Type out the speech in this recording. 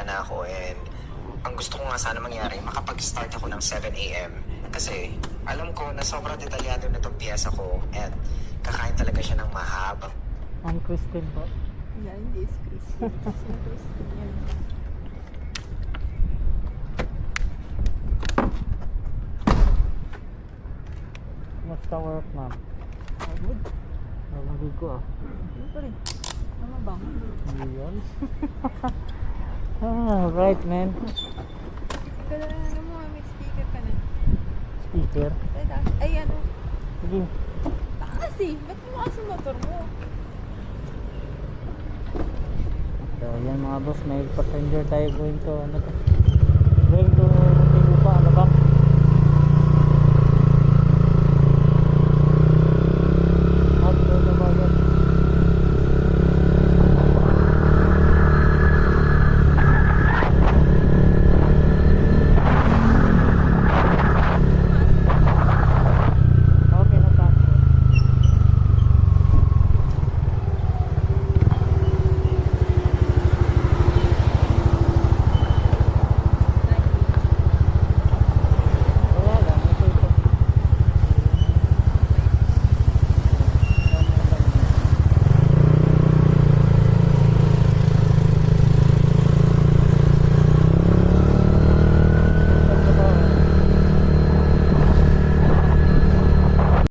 na ako and ang gusto ko nga sana mangyari, makapag-start ako ng 7 a.m. Kasi alam ko na sobrang detalyado na itong piyesa ko at kakain talaga siya ng mahaba. Ang Christine po. Yeah, hindi is Christine. Si Christine yan. Musta work, ma'am? Pagod. Nalagay ko ah. Siyempre. Ano ba? Hindi yun. Right, man. Ikaw na ano mo, may sticker ka na. Speaker. Ay, ano? Sige. Kasi, ba't mo kasi motor mo? So, yan mga boss, may passenger tayo going to, ano to? Going to